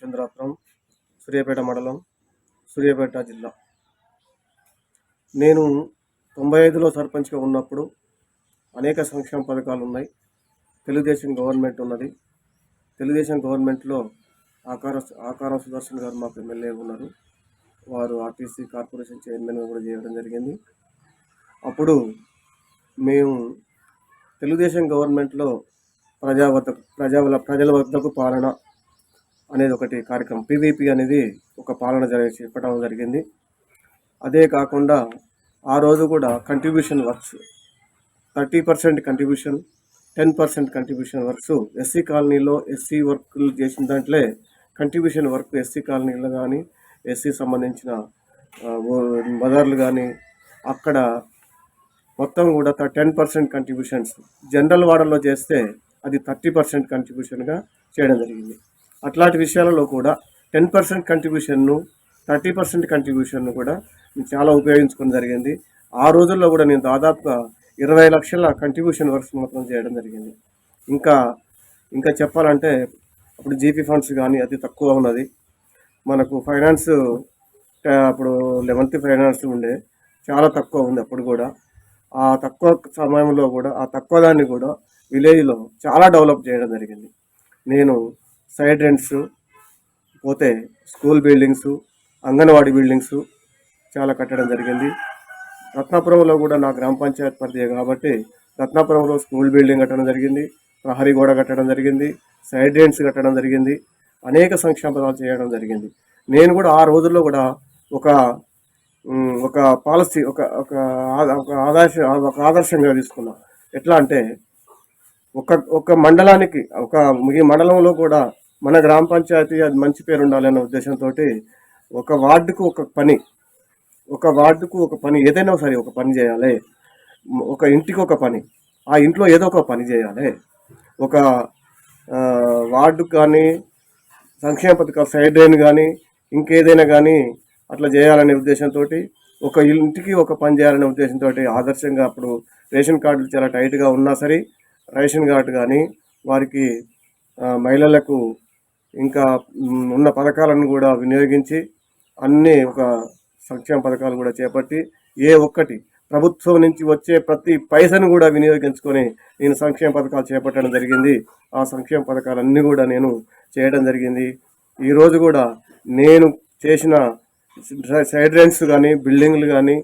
రామచంద్రాపురం, సూర్యాపేట మండలం, సూర్యాపేట జిల్లా. నేను 95లో సర్పంచ్గా ఉన్నప్పుడు అనేక సంక్షేమ పథకాలు ఉన్నాయి. తెలుగుదేశం గవర్నమెంట్ ఉన్నది. తెలుగుదేశం గవర్నమెంట్లో ఆకారం సుదర్శన్ గారు మాకు ఎమ్మెల్యే ఉన్నారు. వారు ఆర్టీసీ కార్పొరేషన్ చైర్మన్గా కూడా చేయడం జరిగింది. అప్పుడు మేము తెలుగుదేశం గవర్నమెంట్లో ప్రజల వద్దకు పాలన అనేది ఒకటి కార్యక్రమం, పీవీపీ అనేది ఒక పాలన చెప్పడం జరిగింది. అదే కాకుండా ఆ రోజు కూడా contribution works 30% contribution, 10% contribution works SC కాలనీలో ఎస్సీ వర్క్లు చేసిన దాంట్లో కంట్రిబ్యూషన్ వర్క్ ఎస్సీ కాలనీలో కానీ ఎస్సీ సంబంధించిన బజార్లు కానీ అక్కడ మొత్తం కూడా 10% కంట్రిబ్యూషన్స్ జనరల్ వార్డులో చేస్తే అది 30% కంట్రిబ్యూషన్గా చేయడం జరిగింది. అట్లాంటి విషయాలలో కూడా 10% కంట్రిబ్యూషన్ను 30% కంట్రిబ్యూషన్ను కూడా చాలా ఉపయోగించుకోవడం జరిగింది. ఆ రోజుల్లో కూడా నేను దాదాపుగా 20 లక్షల కంట్రిబ్యూషన్ వర్క్స్ మాత్రం చేయడం జరిగింది. ఇంకా చెప్పాలంటే అప్పుడు జీపీ ఫండ్స్ కానీ అతి తక్కువ ఉన్నది. మనకు ఫైనాన్స్ అప్పుడు 11th ఫైనాన్స్ ఉండే, చాలా తక్కువ ఉంది అప్పుడు కూడా. ఆ తక్కువ సమయంలో కూడా ఆ తక్కువ దాన్ని కూడా విలేజ్లో చాలా డెవలప్ చేయడం జరిగింది. నేను సైడ్ రెంట్స్ పోతే స్కూల్ బిల్డింగ్స్, అంగన్వాడీ బిల్డింగ్స్ చాలా కట్టడం జరిగింది. రత్నాపురంలో కూడా నా గ్రామ పంచాయతీ పరిధి కాబట్టి రత్నాపురంలో స్కూల్ బిల్డింగ్ కట్టడం జరిగింది, ప్రహరీ గోడ కట్టడం జరిగింది, సైడ్ రెంట్స్ కట్టడం జరిగింది, అనేక సంక్షేమ పథకాలు చేయడం జరిగింది. నేను కూడా ఆ రోజుల్లో కూడా ఒక పాలసీ ఒక ఆదర్శంగా తీసుకున్నా. ఎట్లా అంటే ఒక మండలానికి ఈ మండలంలో కూడా మన గ్రామ పంచాయతీ అది మంచి పేరు ఉండాలనే ఉద్దేశంతో ఒక వార్డుకు ఒక పని ఏదైనా సరే ఒక పని చేయాలి. ఒక ఇంటికి ఒక పని, ఆ ఇంట్లో ఏదో ఒక పని చేయాలి. ఒక వార్డుకు కానీ సంక్షేమ పథకాలు సైడ్ డ్రైన్ కానీ ఇంకేదైనా కానీ అట్లా చేయాలనే ఉద్దేశంతో ఒక ఇంటికి ఒక పని చేయాలనే ఉద్దేశంతో ఆదర్శంగా అప్పుడు రేషన్ కార్డులు చాలా టైట్గా ఉన్నా సరే రేషన్ కార్డు కానీ వారికి మహిళలకు ఇంకా ఉన్న పథకాలను కూడా వినియోగించి అన్నీ ఒక సంక్షేమ పథకాలు కూడా చేపట్టి ఏ ఒక్కటి ప్రభుత్వం నుంచి వచ్చే ప్రతి పైసను కూడా వినియోగించుకొని నేను సంక్షేమ పథకాలు చేపట్టడం జరిగింది. ఆ సంక్షేమ పథకాలన్నీ కూడా నేను చేయడం జరిగింది. ఈరోజు కూడా నేను చేసిన సైడ్ రెంట్స్ కానీ బిల్డింగ్లు కానీ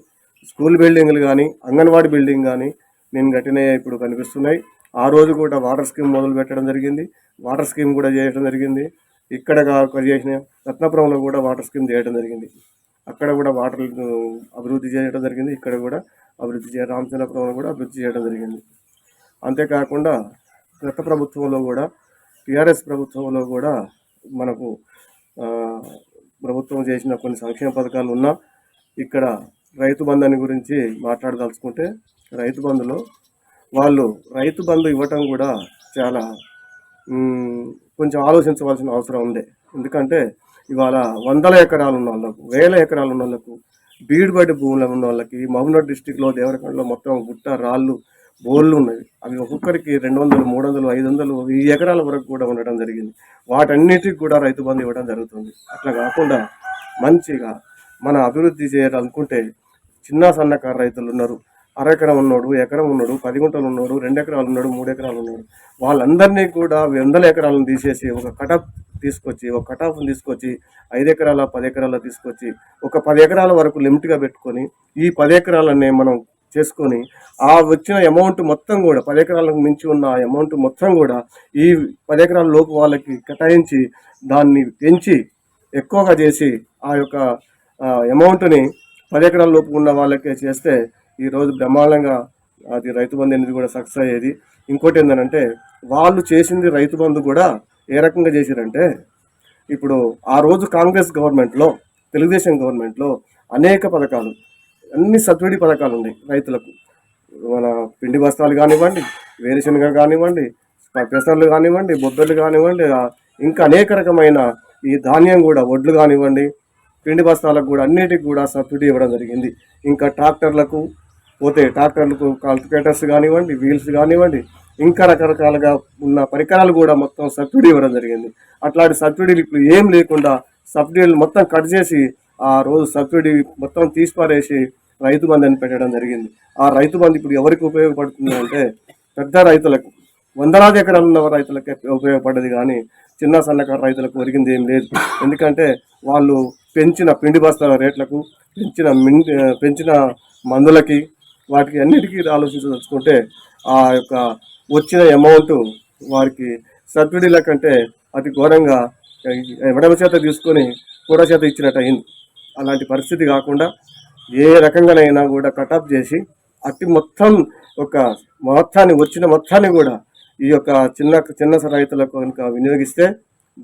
స్కూల్ బిల్డింగ్లు కానీ అంగన్వాడీ బిల్డింగ్ కానీ నేను కట్టినవి ఇప్పుడు కనిపిస్తున్నాయి. ఆ రోజు కూడా వాటర్ స్కీమ్ మొదలు పెట్టడం జరిగింది. వాటర్ స్కీమ్ కూడా చేయడం జరిగింది. ఇక్కడ చేసిన రత్నాపురంలో కూడా వాటర్ స్కీమ్ చేయడం జరిగింది. అక్కడ కూడా వాటర్ అభివృద్ధి చేయడం జరిగింది. ఇక్కడ కూడా రామచంద్రపురంలో కూడా అభివృద్ధి చేయడం జరిగింది. అంతేకాకుండా గత ప్రభుత్వంలో కూడా టీఆర్ఎస్ ప్రభుత్వంలో కూడా మనకు ప్రభుత్వం చేసిన కొన్ని సంక్షేమ పథకాలు ఉన్నా ఇక్కడ రైతు బంధాన్ని గురించి మాట్లాడదలుచుకుంటే రైతు బంధులో వాళ్ళు రైతు బంధు ఇవ్వటం కూడా చాలా కొంచెం ఆలోచించవలసిన అవసరం ఉంది. ఎందుకంటే ఇవాళ 100 ఎకరాలు ఉన్న వాళ్ళకు, 1000 ఎకరాలు ఉన్న వాళ్ళకు, బీడుబడి భూములు ఉన్న వాళ్ళకి మహబూబ్నగర్ డిస్టిక్లో దేవరకొండలో మొత్తం గుట్ట రాళ్ళు బోర్లు ఉన్నవి. అవి ఒక్కొక్కరికి 200, 300, 500, 1000 ఎకరాల వరకు కూడా ఉండడం జరిగింది. వాటన్నిటికి కూడా రైతు బంధు ఇవ్వడం జరుగుతుంది. అట్లా కాకుండా మంచిగా మన అభివృద్ధి చేయాలనుకుంటే చిన్న సన్నకారు రైతులు ఉన్నారు, అరెకరం ఉన్నాడు, ఎకరం ఉన్నాడు, 10 గుంటలు ఉన్నాడు, 2 ఎకరాలు ఉన్నాడు, 3 ఎకరాలు ఉన్నాడు, వాళ్ళందరినీ కూడా 100 ఎకరాలను తీసేసి ఒక కటాఫ్ని తీసుకొచ్చి 5 ఎకరాల 10 ఎకరాల తీసుకొచ్చి ఒక 10 ఎకరాల వరకు లిమిట్గా పెట్టుకొని ఈ 10 ఎకరాలనే మనం చేసుకొని ఆ వచ్చిన అమౌంట్ మొత్తం కూడా 10 ఎకరాలకు మించి ఉన్న అమౌంట్ మొత్తం కూడా ఈ 10 ఎకరాల లోపు వాళ్ళకి కేటాయించి దాన్ని పెంచి ఎక్కువగా చేసి ఆ యొక్క అమౌంట్ని 10 ఎకరాల లోపు ఉన్న వాళ్ళకే చేస్తే ఈరోజు బ్రహ్మాండంగా అది రైతు బంధు అనేది కూడా సక్సెస్ అయ్యేది. ఇంకోటి ఏంటంటే వాళ్ళు చేసింది రైతు బంధు కూడా ఏ రకంగా చేశారంటే ఇప్పుడు ఆ రోజు కాంగ్రెస్ గవర్నమెంట్లో తెలుగుదేశం గవర్నమెంట్లో అనేక పథకాలు, అన్ని సబ్సిడీ పథకాలు ఉన్నాయి రైతులకు. మన పిండి బస్తాలు కానివ్వండి, వేరుశనగ కానివ్వండి, పెసర్లు కానివ్వండి, బొబ్బర్లు కానివ్వండి, ఇంకా అనేక రకమైన ఈ ధాన్యం కూడా వడ్లు కానివ్వండి, పిండి బస్తాలకు కూడా అన్నిటికి కూడా సబ్సిడీ ఇవ్వడం జరిగింది. ఇంకా ట్రాక్టర్లకు కల్టివేటర్స్ కానివ్వండి, వీల్స్ కానివ్వండి, ఇంకా రకరకాలుగా ఉన్న పరికరాలు కూడా మొత్తం సబ్సిడీ ఇవ్వడం జరిగింది. అట్లాంటి సబ్సిడీలు ఇప్పుడు ఏం లేకుండా సబ్సిడీలు మొత్తం కట్ చేసి ఆ రోజు సబ్సిడీ మొత్తం తీసిపారేసి రైతు బంధు అని పెట్టడం జరిగింది. ఆ రైతు బంధు ఇప్పుడు ఎవరికి ఉపయోగపడుతుంది అంటే పెద్ద రైతులకు, వందలాది ఎకరాలు ఉన్న రైతులకే ఉపయోగపడ్డది, కానీ చిన్న సన్నకారు రైతులకు ఒరిగింది ఏం లేదు. ఎందుకంటే వాళ్ళు పెంచిన పిండి బస్తాల రేట్లకు, పెంచిన మందులకి, వాటికి అన్నిటికీ ఆలోచించదలుచుకుంటే ఆ యొక్క వచ్చిన అమౌంట్ వారికి సబ్సిడీల కంటే అతి ఘోరంగా ఎడమ చేత తీసుకొని కూడ చేత ఇచ్చినట్టు అయింది. అలాంటి పరిస్థితి కాకుండా ఏ రకంగానైనా కూడా కటాఫ్ చేసి అతి మొత్తం వచ్చిన మొత్తాన్ని కూడా ఈ యొక్క చిన్న రైతులకు కనుక వినియోగిస్తే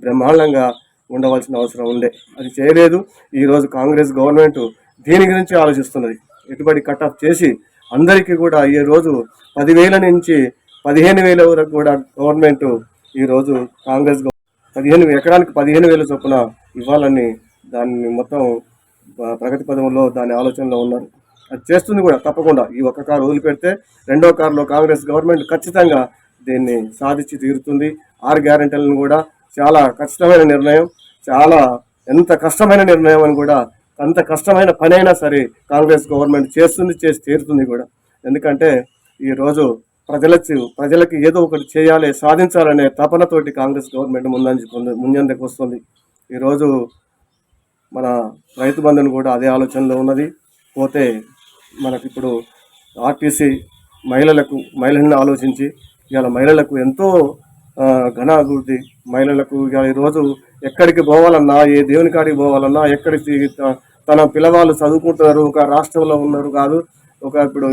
బ్రహ్మాండంగా ఉండవలసిన అవసరం ఉండే. అది చేయలేదు. ఈరోజు కాంగ్రెస్ గవర్నమెంట్ దీని గురించి ఆలోచిస్తున్నది. ఎటుబడి కటాఫ్ చేసి అందరికీ కూడా ఈ రోజు 10,000 నుంచి 15,000 వరకు కూడా గవర్నమెంట్ ఈరోజు కాంగ్రెస్ 15 ఎకరానికి 15,000 చొప్పున ఇవ్వాలని దాన్ని మొత్తం ప్రగతి పదంలో దాని ఆలోచనలో ఉన్నారు. అది చేస్తుంది కూడా తప్పకుండా. ఈ ఒక్క కారు వదిలిపెడితే రెండో కారులో కాంగ్రెస్ గవర్నమెంట్ ఖచ్చితంగా దీన్ని సాధించి తీరుతుంది. 6 గ్యారెంటీలను కూడా చాలా ఖచ్చితమైన నిర్ణయం, ఎంత కష్టమైన నిర్ణయం అని కూడా, అంత కష్టమైన పని అయినా సరే కాంగ్రెస్ గవర్నమెంట్ చేసి తీరుతుంది కూడా. ఎందుకంటే ఈరోజు ప్రజలకి ఏదో ఒకటి చేయాలి, సాధించాలనే తపనతోటి కాంగ్రెస్ గవర్నమెంట్ ముందందుకు వస్తుంది. ఈరోజు మన రైతు బంధును కూడా అదే ఆలోచనలో ఉన్నది. పోతే మనకి ఇప్పుడు ఆర్టీసీ మహిళలను ఆలోచించి ఇవాళ మహిళలకు ఎంతో ఘన అభివృద్ధి. మహిళలకు ఇవాళ ఈరోజు ఎక్కడికి పోవాలన్నా, ఏ దేవుని కాడికి పోవాలన్నా, ఎక్కడికి తన పిల్లవాళ్ళు చదువుకుంటున్నారు, ఒక రాష్ట్రంలో ఉన్నారు కాదు, ఇప్పుడు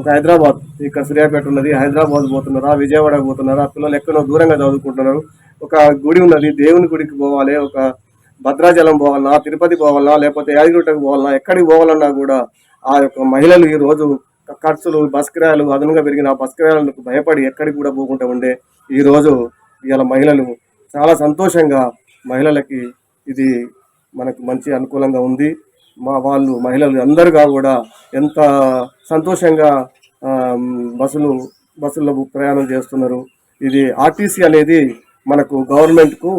ఒక హైదరాబాద్, ఇక్కడ సూర్యాపేట ఉన్నది, హైదరాబాద్ పోతున్నారా, విజయవాడకు పోతున్నారా, పిల్లలు ఎక్కడో దూరంగా చదువుకుంటున్నారు. ఒక గుడి ఉన్నది, దేవుని గుడికి పోవాలి, ఒక భద్రాచలం పోవాలన్నా, తిరుపతి పోవాలన్నా, లేకపోతే యాదగిరిగుట్టకు పోవాలన్నా, ఎక్కడికి పోవాలన్నా కూడా ఆ యొక్క మహిళలు ఈరోజు ఖర్చులు, బస్ కిరాయాలు అదనంగా పెరిగిన బస్ కిరాయాలకు భయపడి ఎక్కడికి కూడా పోకుండా ఉండే. ఈరోజు ఇవాళ మహిళలు చాలా సంతోషంగా, మహిళలకి ఇది మనకు మంచి అనుకూలంగా ఉంది. మహిళలు అందరుగా కూడా ఎంత సంతోషంగా బస్సుల్లో ప్రయాణం చేస్తున్నారు. ఇది ఆర్టీసీ అనేది మనకు గవర్నమెంట్కు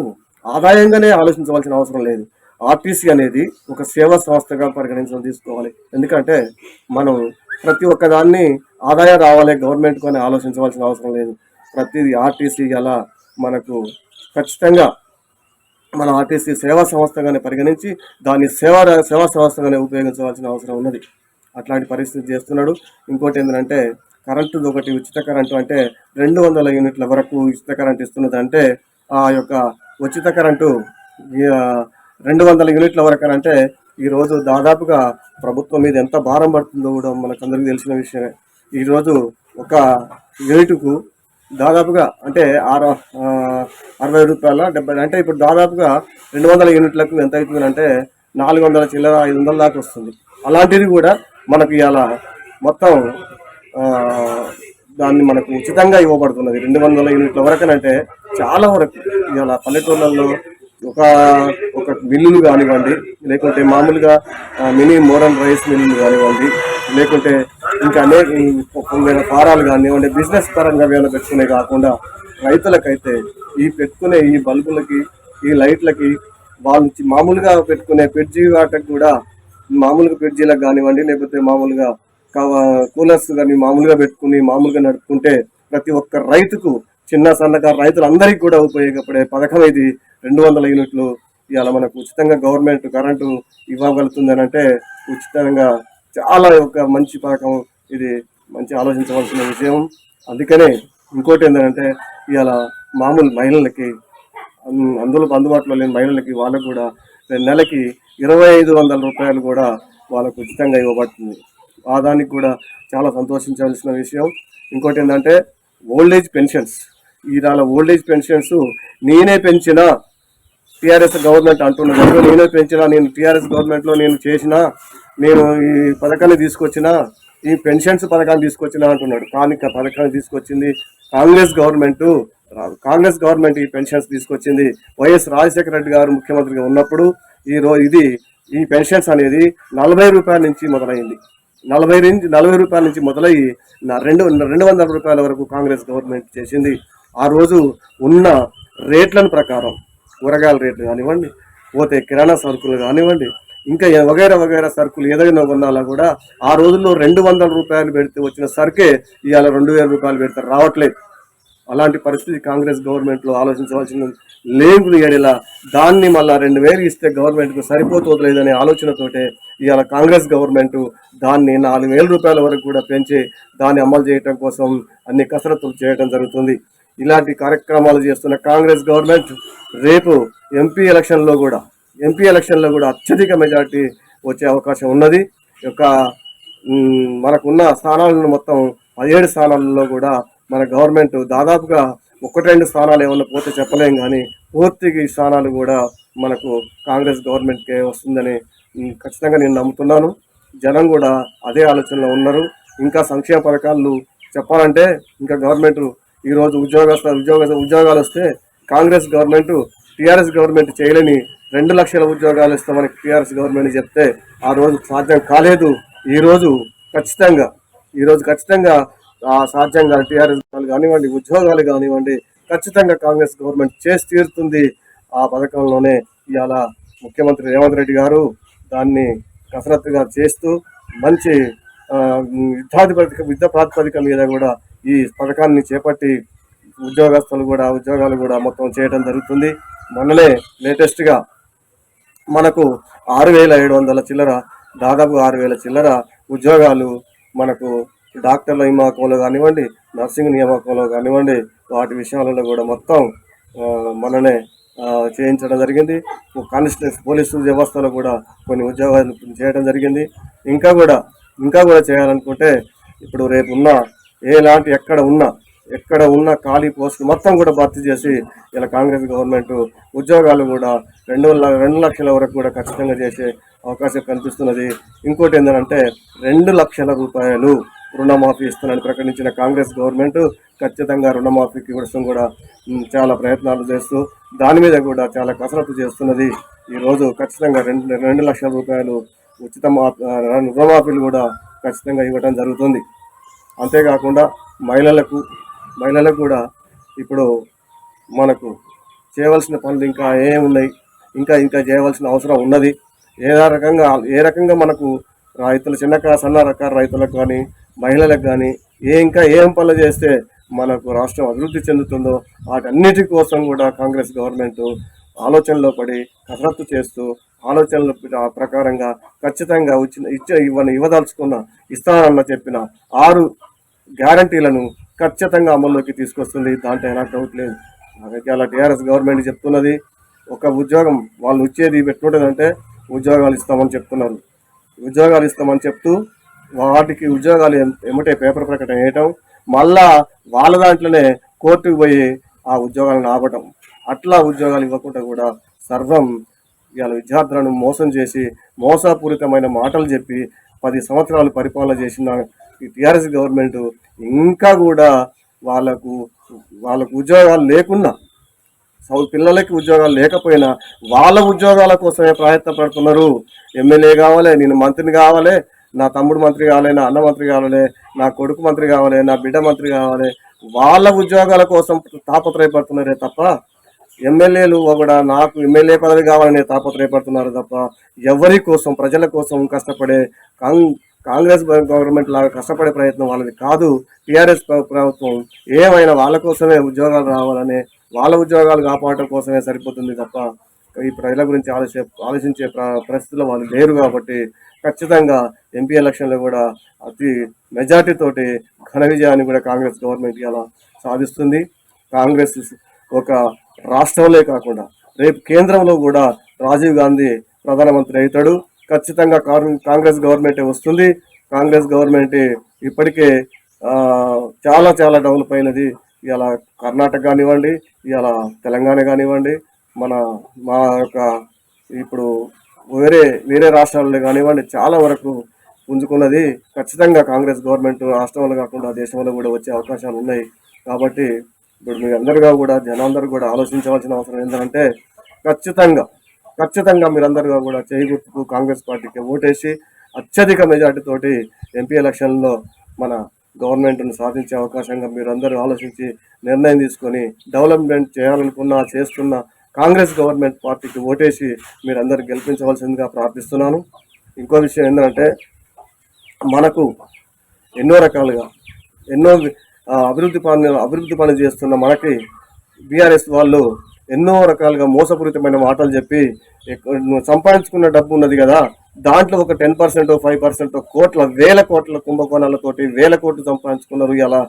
ఆదాయంగానే ఆలోచించవలసిన అవసరం లేదు. ఆర్టీసీ అనేది ఒక సేవా సంస్థగా తీసుకోవాలి. ఎందుకంటే మనం ప్రతి ఒక్కదాన్ని ఆదాయం రావాలి గవర్నమెంట్కు అని ఆలోచించవలసిన అవసరం లేదు. ప్రతిదీ ఆర్టీసీ అలా మనకు ఖచ్చితంగా మన ఆర్టీసీ సేవా సంస్థగానే పరిగణించి దాన్ని సేవా సంస్థగానే ఉపయోగించవలసిన అవసరం ఉన్నది. అట్లాంటి పరిస్థితి చేస్తున్నాడు. ఇంకోటి ఏంటంటే కరెంటు ఒకటి ఉచిత కరెంటు అంటే 200 యూనిట్ల వరకు ఉచిత కరెంటు ఇస్తున్నది. అంటే ఆ యొక్క ఉచిత కరెంటు 200 యూనిట్ల వరకు అంటే ఈరోజు దాదాపుగా ప్రభుత్వం మీద ఎంత భారం పడుతుందో కూడా మనకందరికీ తెలిసిన విషయమే. ఈరోజు ఒక యూనిట్కు దాదాపుగా అంటే 60 రూపాయల 70, అంటే ఇప్పుడు దాదాపుగా 200 యూనిట్లకు ఎంత అవుతుంది అంటే 400 చిల్లర 500 దాకా వస్తుంది. అలాంటిది కూడా మనకు ఇలా మొత్తం దాన్ని మనకు ఉచితంగా ఇవ్వబడుతున్నది 200 యూనిట్ల వరకనంటే. చాలా వరకు ఇలా పల్లెటూళ్ళల్లో ఒక మిల్లులు కానివ్వండి, లేకుంటే మామూలుగా మినీ మోడర్న్ రైస్ మిల్లులు కానివ్వండి, లేకుంటే ఇంకా అనేక ఫారాలు కానివ్వండి, బిజినెస్ పరంగా వీళ్ళు పెట్టుకునే కాకుండా రైతులకైతే ఈ పెట్టుకునే ఈ బల్బులకి, ఈ లైట్లకి, వాళ్ళు మామూలుగా పెట్టుకునే ఫ్రిడ్జి వాటికి కూడా, మామూలుగా ఫ్రిడ్జీలకు కానివ్వండి, లేకపోతే మామూలుగా కూలర్స్ కానీ మామూలుగా పెట్టుకుని మామూలుగా నడుపుకుంటే ప్రతి ఒక్క రైతుకు, చిన్న సన్నకారు రైతులందరికీ కూడా ఉపయోగపడే పథకం ఇది. 200 యూనిట్లు ఇవాళ మనకు ఉచితంగా గవర్నమెంట్ కరెంటు ఇవ్వగలుగుతుందని అంటే ఉచితంగా చాలా ఒక మంచి పథకం ఇది. మంచి ఆలోచించవలసిన విషయం. అందుకనే ఇంకోటి ఏంటంటే ఇవాళ మామూలు మహిళలకి, అందుబాటులో లేని మహిళలకి, వాళ్ళకు కూడా నెలకి 2,500 రూపాయలు కూడా వాళ్ళకు ఉచితంగా ఇవ్వబడుతుంది. దానికి కూడా చాలా సంతోషించాల్సిన విషయం. ఇంకోటి ఏంటంటే ఓల్డేజ్ పెన్షన్స్. ఇవాళ ఓల్డేజ్ పెన్షన్స్ నేనే పెంచినా, టీఆర్ఎస్ గవర్నమెంట్ అంటున్నది, నేనే పెంచినా, నేను టీఆర్ఎస్ గవర్నమెంట్లో నేను చేసినా, నేను ఈ పథకాన్ని తీసుకొచ్చినా, ఈ పెన్షన్స్ పథకాన్ని తీసుకొచ్చినా అంటున్నాడు. కానీ పథకాన్ని తీసుకొచ్చింది కాంగ్రెస్ గవర్నమెంట్ ఈ పెన్షన్స్ తీసుకొచ్చింది. వైఎస్ రాజశేఖర రెడ్డి గారు ముఖ్యమంత్రిగా ఉన్నప్పుడు ఈ పెన్షన్స్ అనేది 40 రూపాయల నుంచి మొదలైంది. 40 రూపాయల నుంచి మొదలయ్యి 200 వరకు కాంగ్రెస్ గవర్నమెంట్ చేసింది. ఆ రోజు ఉన్న రేట్లను ప్రకారం కూరగాయల రేట్లు కానివ్వండి, పోతే కిరాణా సరుకులు కానివ్వండి, ఇంకా వగైరా వగైరా సరుకులు ఏదైనా కొనాలా కూడా ఆ రోజుల్లో 200 రూపాయలు పెడితే వచ్చిన సరుకే ఇవాళ 2000 రూపాయలు పెడితే రావట్లేదు. అలాంటి పరిస్థితి కాంగ్రెస్ గవర్నమెంట్లో ఆలోచించవలసిన లేదు. ఏడేలా దాన్ని మళ్ళీ 2000 ఇస్తే గవర్నమెంట్కు సరిపోతుంది లేదనే ఆలోచనతోటే ఇవాళ కాంగ్రెస్ గవర్నమెంట్ దాన్ని 4000 రూపాయల వరకు కూడా పెంచి దాన్ని అమలు చేయడం కోసం అన్ని కసరత్తులు చేయడం జరుగుతుంది. ఇలాంటి కార్యక్రమాలు చేస్తున్న కాంగ్రెస్ గవర్నమెంట్ రేపు ఎంపీ ఎలక్షన్లో కూడా అత్యధిక మెజార్టీ వచ్చే అవకాశం ఉన్నది. యొక్క మనకున్న స్థానాలను మొత్తం 17 స్థానాలలో కూడా మన గవర్నమెంట్ దాదాపుగా 1-2 స్థానాలు ఏమన్నా పోతే చెప్పలేం, కానీ పూర్తిగా ఈ స్థానాలు కూడా మనకు కాంగ్రెస్ గవర్నమెంట్కే వస్తుందని ఖచ్చితంగా నేను నమ్ముతున్నాను. జనం కూడా అదే ఆలోచనలో ఉన్నారు. ఇంకా సంక్షేమ పథకాలు చెప్పాలంటే ఇంకా గవర్నమెంట్ ఈరోజు ఉద్యోగాలు వస్తే కాంగ్రెస్ గవర్నమెంట్ టీఆర్ఎస్ గవర్నమెంట్ చేయలేని 2 లక్షల ఉద్యోగాలు ఇస్తామని టీఆర్ఎస్ గవర్నమెంట్ చెప్తే ఆ రోజు సాధ్యం కాలేదు. ఈరోజు ఖచ్చితంగా సాధ్యంగా టీఆర్ఎస్ కానివ్వండి, ఉద్యోగాలు కానివ్వండి, ఖచ్చితంగా కాంగ్రెస్ గవర్నమెంట్ చేసి తీరుతుంది. ఆ పథకంలోనే ఇవాళ ముఖ్యమంత్రి రేవంత్ రెడ్డి గారు దాన్ని కసరత్తుగా చేస్తూ మంచి యుద్ధ ప్రాతిపదిక మీద కూడా ఈ పథకాన్ని చేపట్టి ఉద్యోగాలు కూడా మొత్తం చేయడం జరుగుతుంది. మొన్ననే లేటెస్ట్గా మనకు 6700 చిల్లర, దాదాపు 6000 చిల్లర ఉద్యోగాలు మనకు డాక్టర్ల నియామకంలో కానివ్వండి, నర్సింగ్ నియామకంలో కానివ్వండి, వాటి విషయాలలో కూడా మొత్తం మననే చేయించడం జరిగింది. కానిస్టేబుల్ పోలీసు వ్యవస్థలో కూడా కొన్ని ఉద్యోగాలు చేయడం జరిగింది. ఇంకా కూడా చేయాలనుకుంటే ఇప్పుడు రేపు ఉన్న ఎక్కడ ఉన్న ఖాళీ పోస్టులు మొత్తం కూడా భర్తీ చేసి ఇలా కాంగ్రెస్ గవర్నమెంట్ ఉద్యోగాలు కూడా 2 లక్షల వరకు కూడా ఖచ్చితంగా చేసే అవకాశం కనిపిస్తున్నది. ఇంకోటి ఏంటంటే 2 లక్షల రూపాయలు రుణమాఫీ ఇస్తానని ప్రకటించిన కాంగ్రెస్ గవర్నమెంట్ ఖచ్చితంగా రుణమాఫీకి కోసం కూడా చాలా ప్రయత్నాలు చేస్తూ దాని మీద కూడా చాలా కసరత్తు చేస్తున్నది. ఈరోజు ఖచ్చితంగా 2 లక్షల రూపాయలు ఉచిత రుణమాఫీలు కూడా ఖచ్చితంగా ఇవ్వడం జరుగుతుంది. అంతేకాకుండా మహిళలకు కూడా ఇప్పుడు మనకు చేయవలసిన పనులు ఇంకా ఏమున్నాయి, ఇంకా చేయవలసిన అవసరం ఉన్నది. ఏ రకంగా మనకు రైతులు సన్నకారు రైతులకు కానీ మహిళలకు కానీ ఏం పనులు చేస్తే మనకు రాష్ట్రం అభివృద్ధి చెందుతుందో వాటన్నిటి కోసం కూడా కాంగ్రెస్ గవర్నమెంట్ ఆలోచనలో పడి కసరత్తు చేస్తూ ఆలోచనల ప్రకారంగా ఖచ్చితంగా ఇస్తానన్న చెప్పిన 6 గ్యారంటీలను ఖచ్చితంగా అమల్లోకి తీసుకొస్తుంది. దాంట్లో ఎలాంటి డౌట్ లేదు. అలా టీఆర్ఎస్ గవర్నమెంట్ చెప్తున్నది ఒక ఉద్యోగం వాళ్ళు ఇచ్చేది పెట్టుకుంటుందంటే ఉద్యోగాలు ఇస్తామని చెప్తున్నారు. ఉద్యోగాలు ఇస్తామని చెప్తూ వాటికి ఉద్యోగాలు ఏమంటే పేపర్ ప్రకటన వేయటం, మళ్ళా వాళ్ళ దాంట్లోనే కోర్టుకు పోయి ఆ ఉద్యోగాలను ఆపటం, అట్లా ఉద్యోగాలు ఇవ్వకుండా కూడా సర్వం ఇవాళ విద్యార్థులను మోసం చేసి మోసపూరితమైన మాటలు చెప్పి 10 సంవత్సరాలు పరిపాలన చేసిన ఈ టీఆర్ఎస్ గవర్నమెంట్ ఇంకా కూడా వాళ్ళకు ఉద్యోగాలు లేకున్నా, పిల్లలకి ఉద్యోగాలు లేకపోయినా వాళ్ళ ఉద్యోగాల కోసమే ప్రయత్నపడుతున్నారు. ఎమ్మెల్యే కావాలి, నేను మంత్రిని కావాలి, నా తమ్ముడు మంత్రి కావాలి, నా అన్న మంత్రి కావాలి, నా కొడుకు మంత్రి కావాలి, నా బిడ్డ మంత్రి కావాలి, వాళ్ళ ఉద్యోగాల కోసం తాపత్రయపడుతున్నారే తప్ప ఎమ్మెల్యేలు కూడా నాకు ఎమ్మెల్యే పదవి కావాలనే తాపత్రయపడుతున్నారు తప్ప ఎవరి కోసం, ప్రజల కోసం కష్టపడే కాంగ్రెస్ గవర్నమెంట్ లాగా కష్టపడే ప్రయత్నం వాళ్ళది కాదు. టీఆర్ఎస్ ప్రభుత్వం ఏమైనా వాళ్ళ కోసమే ఉద్యోగాలు రావాలనే, వాళ్ళ ఉద్యోగాలు కాపాడటం కోసమే సరిపోతుంది తప్ప ఈ ప్రజల గురించి ఆలోచించే పరిస్థితుల్లో వాళ్ళు లేరు. కాబట్టి ఖచ్చితంగా ఎంపీ ఎలక్షన్లో కూడా అతి మెజార్టీతోటి ఘన విజయాన్ని కూడా కాంగ్రెస్ గవర్నమెంట్ ఇలా సాధిస్తుంది. కాంగ్రెస్ ఒక రాష్ట్రంలో కాకుండా రేపు కేంద్రంలో కూడా రాజీవ్ గాంధీ ప్రధానమంత్రి అవుతాడు. ఖచ్చితంగా కాంగ్రెస్ గవర్నమెంటే వస్తుంది. కాంగ్రెస్ గవర్నమెంట్ ఇప్పటికే చాలా డెవలప్ అయినది. ఇలా కర్ణాటక కానివ్వండి, ఇలా తెలంగాణ కానివ్వండి, మా యొక్క ఇప్పుడు వేరే రాష్ట్రాలలో కానివ్వండి చాలా వరకు పుంజుకున్నది. ఖచ్చితంగా కాంగ్రెస్ గవర్నమెంట్ రాష్ట్రంలో కాకుండా దేశంలో కూడా వచ్చే అవకాశాలు ఉన్నాయి. కాబట్టి ఇప్పుడు మీ జనాలందరూ కూడా ఆలోచించవలసిన అవసరం ఏంటంటే ఖచ్చితంగా మీరందరూ కూడా చేయి గుర్తుకు కాంగ్రెస్ పార్టీకి ఓటేసి అత్యధిక మెజార్టీ తోటి ఎంపీ ఎలక్షన్లో మన గవర్నమెంట్ను సాధించే అవకాశంగా మీరందరూ ఆలోచించి నిర్ణయం తీసుకొని డెవలప్మెంట్ చేయాలనుకున్నా చేస్తున్న కాంగ్రెస్ గవర్నమెంట్ పార్టీకి ఓటేసి మీరందరూ గెలిపించవలసిందిగా ప్రార్థిస్తున్నాను. ఇంకో విషయం ఏంటంటే మనకు ఎన్నో రకాలుగా ఎన్నో అభివృద్ధి పని చేస్తున్న మనకి బీఆర్ఎస్ వాళ్ళు ఎన్నో రకాలుగా మోసపూరితమైన మాటలు చెప్పి సంపాదించుకున్న డబ్బు ఉన్నది కదా, దాంట్లో ఒక 10% 5% వేల కోట్ల కుంభకోణాలతోటి వేల కోట్లు సంపాదించుకున్నారు. ఇలా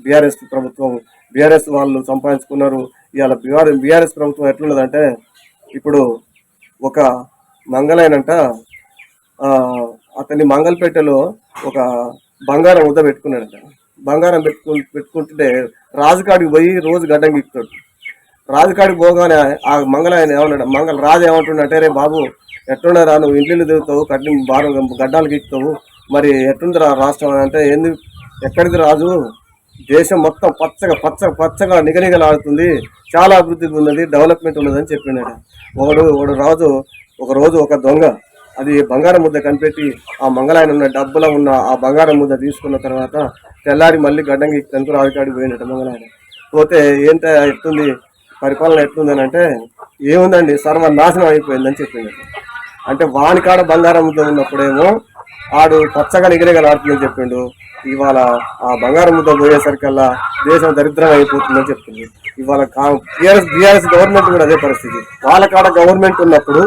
బీఆర్ఎస్ ప్రభుత్వం బీఆర్ఎస్ వాళ్ళు సంపాదించుకున్నారు. ఇవాళ బీఆర్ఎస్ ప్రభుత్వం ఎట్లున్నదంటే ఇప్పుడు ఒక మంగళాయనంట అతని మంగళపేటలో ఒక బంగారం ముద్ద పెట్టుకున్నాడంట. బంగారం పెట్టుకుంటుంటే రాజుకాడికి పోయి రోజు గడ్డం గీక్తాడు. రాజుకాడికి పోగానే ఆ మంగళాయన ఏమన్నాడు, రాజు ఏమంటుండే, రే బాబు ఎట్లున్నారా నువ్వు ఇంటిని తిరుగుతావు, గడ్డాలు గీక్తావు, మరి ఎట్లుందిరా రాష్ట్రం అంటే, ఏంది ఎక్కడిది రాజు, దేశం మొత్తం పచ్చగా నిగనిగలాడుతుంది, చాలా అభివృద్ధి ఉన్నది, డెవలప్మెంట్ ఉన్నదని చెప్పినాడు. ఒకడు రాజు ఒకరోజు ఒక దొంగ అది బంగారం ముద్ద కనిపెట్టి ఆ మంగళాయన ఉన్న డబ్బులో ఉన్న ఆ బంగారం ముద్ద తీసుకున్న తర్వాత తెల్లారి మళ్ళీ గడ్డంగి తనకు రాజుకాడికి పోయినట్టు మంగళాయన పోతే ఎట్లుంది పరిపాలన ఎట్లుంది అని అంటే, ఏముందండి సర్వనాశనం అయిపోయిందని చెప్పింది. అంటే వాని కాడ బంగారం ముద్ద ఉన్నప్పుడేమో ఆడు పచ్చగా నిగనిగలాడుతుందని చెప్పిండు, ఇవాళ ఆ బంగారం ముద్ద పోయేసరికల్లా దేశం దరిద్రం అయిపోతుందని చెప్తుంది. ఇవాళ బీఆర్ఎస్ గవర్నమెంట్ కూడా అదే పరిస్థితి. వాళ్ళ కాడ గవర్నమెంట్ ఉన్నప్పుడు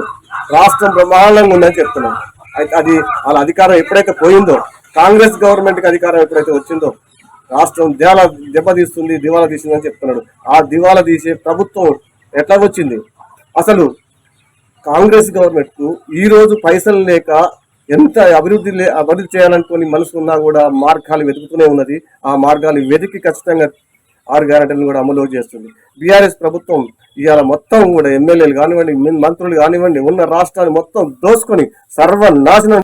రాష్ట్రం బ్రహ్మాండంగా ఉందని చెప్తున్నాం. అయితే అది వాళ్ళ అధికారం ఎప్పుడైతే పోయిందో, కాంగ్రెస్ గవర్నమెంట్కి అధికారం ఎప్పుడైతే వచ్చిందో రాష్ట్రం దివాలా తీసిందని చెప్తున్నాడు. ఆ దివాలా తీసే ప్రభుత్వం ఎట్లా వచ్చింది? అసలు కాంగ్రెస్ గవర్నమెంట్ కు ఈ రోజు పైసలు లేక ఎంత అభివృద్ధి చేయాలనుకుని మనసు ఉన్నా కూడా మార్గాలు వెతుకుతూనే ఉన్నది. ఆ మార్గాలు వెతికి ఖచ్చితంగా 6 గ్యారెంటీలను కూడా అమలు చేస్తుంది. బీఆర్ఎస్ ప్రభుత్వం ఇవాళ మొత్తం కూడా ఎమ్మెల్యేలు కానివ్వండి, మంత్రులు కానివ్వండి, ఉన్న రాష్ట్రాన్ని మొత్తం దోసుకొని సర్వనాశనం